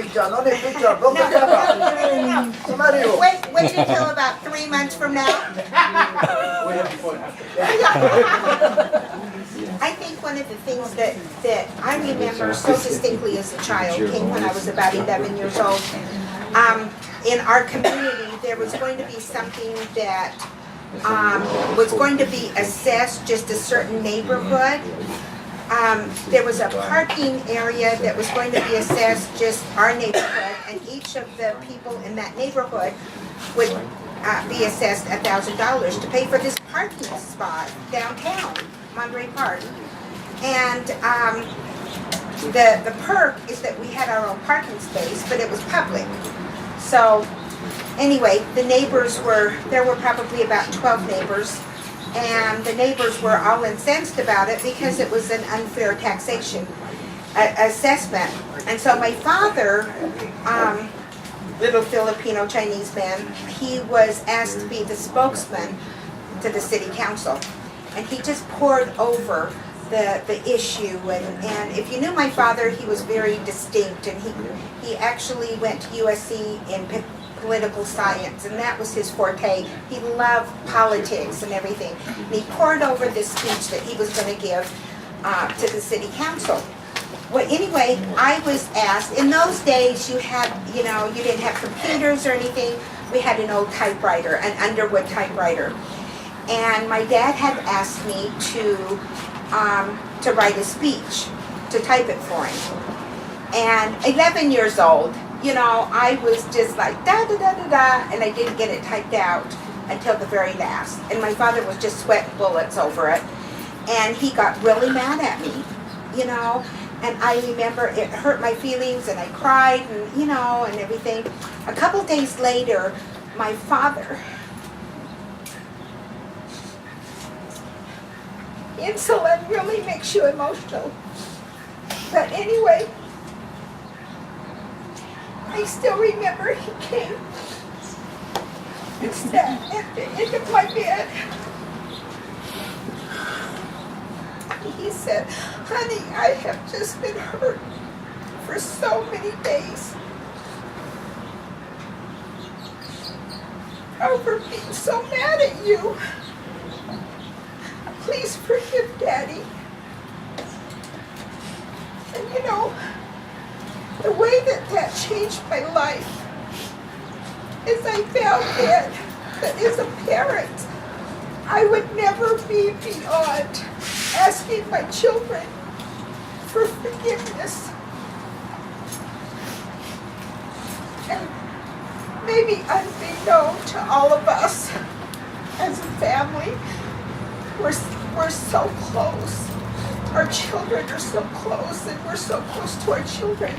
picture, not a picture, block the camera. Somebody. Wait until about 3 months from now. I think one of the things that I remember so distinctly as a child came when I was about 11 years old. In our community, there was going to be something that was going to be assessed just a certain neighborhood. There was a parking area that was going to be assessed just our neighborhood, and each of the people in that neighborhood would be assessed $1,000 to pay for this parking spot downtown, Monterey Park. And the perk is that we had our own parking space, but it was public. So anyway, the neighbors there were probably about 12 neighbors, and the neighbors were all incensed about it because it was an unfair taxation assessment. And so my father, little Filipino Chinese man, he was asked to be the spokesman to the city council. And he just poured over the issue, and if you knew my father, he was very distinct, and he actually went to USC in political science, and that was his forte. He loved politics and everything. And he poured over this speech that he was going to give to the city council. Well, anyway, I was asked, in those days you had, you didn't have computers or anything. We had an old typewriter, an Underwood typewriter. And my dad had asked me to write a speech, to type it for him. And 11 years old, I was just like da da da da da, and I didn't get it typed out until the very last. And my father was just sweating bullets over it, and he got really mad at me, And I remember it hurt my feelings, and I cried, and and everything. A couple days later, my father. Insulin really makes you emotional. But anyway, I still remember he came and sat at the end of my bed. He said, "Honey, I have just been hurt for so many days over being so mad at you. Please forgive Daddy." And the way that changed my life is I found that as a parent, I would never be beyond asking my children for forgiveness. And maybe unbeknown to all of us as a family, we're so close. Our children are so close, and we're so close to our children.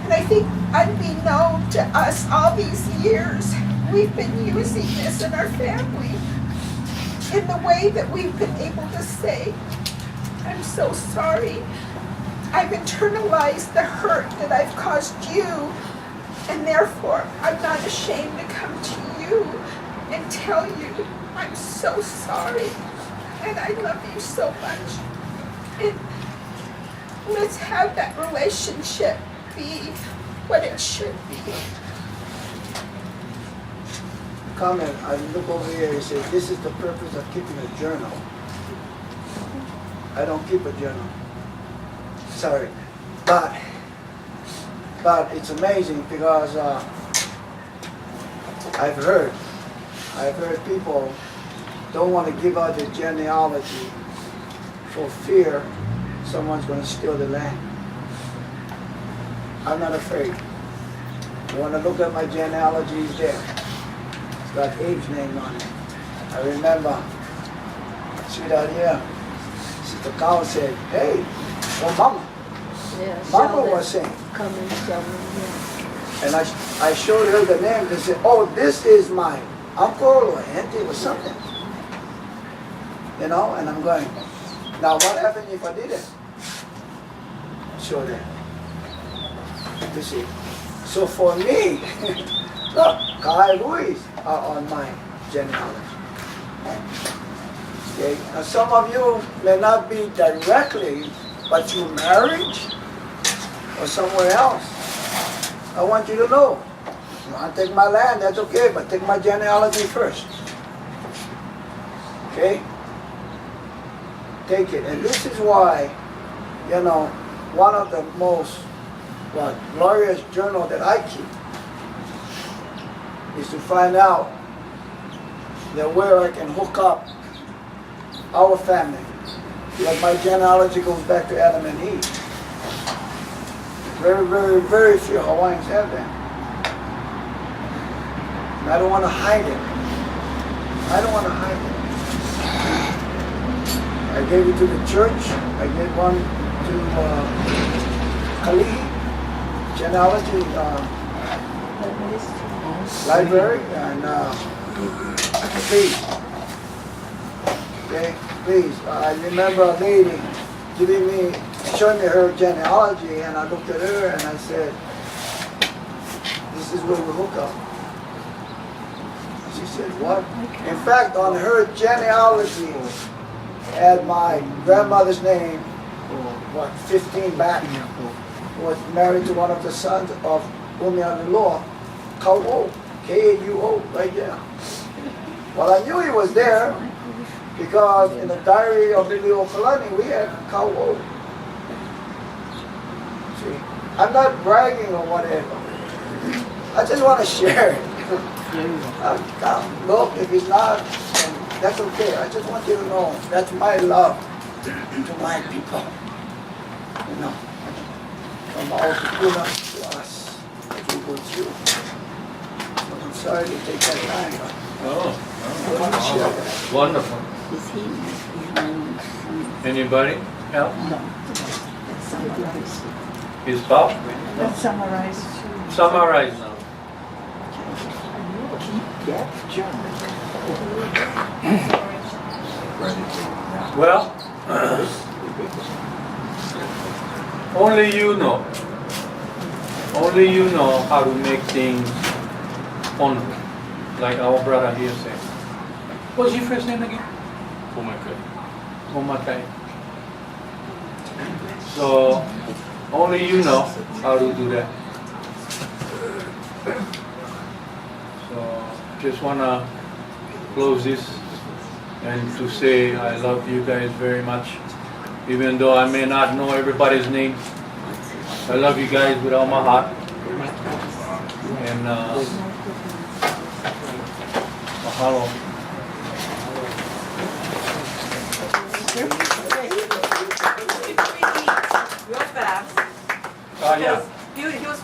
And I think unbeknown to us all these years, we've been using this in our family in the way that we've been able to say, "I'm so sorry. I've internalized the hurt that I've caused you, and therefore I'm not ashamed to come to you and tell you I'm so sorry, and I love you so much." And let's have that relationship be what it should be. Comment, I look over here and say, this is the purpose of keeping a journal. I don't keep a journal. Sorry. But it's amazing because I've heard people don't want to give out their genealogy for fear someone's going to steal the land. I'm not afraid. You want to look at my genealogy, it's there. It's got Abe's name on it. I remember, sweetheart here, Sister Cow said, "Hey, oh Mama." Yeah, Mama was saying. Coming, yeah. And I showed her the name and said, "Oh, this is my uncle or auntie or something." And I'm going, now what happened if I didn't? Show them. You see. So for me, look, Kyle Luis are on my genealogy. Okay. Now some of you may not be directly, but through marriage or somewhere else, I want you to know. You want to take my land, that's okay, but take my genealogy first. Okay? Take it. And this is why, you know, one of the most glorious journal that I keep is to find out that where I can hook up our family. Like my genealogy goes back to Adam and Eve. Very, very, very few Hawaiians have that. And I don't want to hide it. I don't want to hide it. I gave it to the church. I gave one to Kalihi, genealogy library, and please, okay, please. I remember a lady showing me her genealogy, and I looked at her and I said, "This is where we hook up." She said, "What?" In fact, on her genealogy, had my grandmother's name, 15 back, was married to one of the sons of Umianuloa, Kauo, K-A-U-O, right there. Well, I knew he was there because in the diary of Lilio Kalani, we had Kauo. See, I'm not bragging or whatever. I just want to share it. Look, if it's not, that's okay. I just want you to know that's my love to my people. You know, from our Kupuna to us that we go through. So I'm sorry to take that time, but I want to share that. Wonderful. Is he? Anybody else? No. That's summarized. His Bob? That's summarized. Summarize now. Well, only you know. Only you know how to make things fun, like our brother here said. What's your first name again? Omakai. So, only you know how to do that. So, just want to close this and to say I love you guys very much. Even though I may not know everybody's name, I love you guys with all my heart. And mahalo. Real fast. Yeah. He was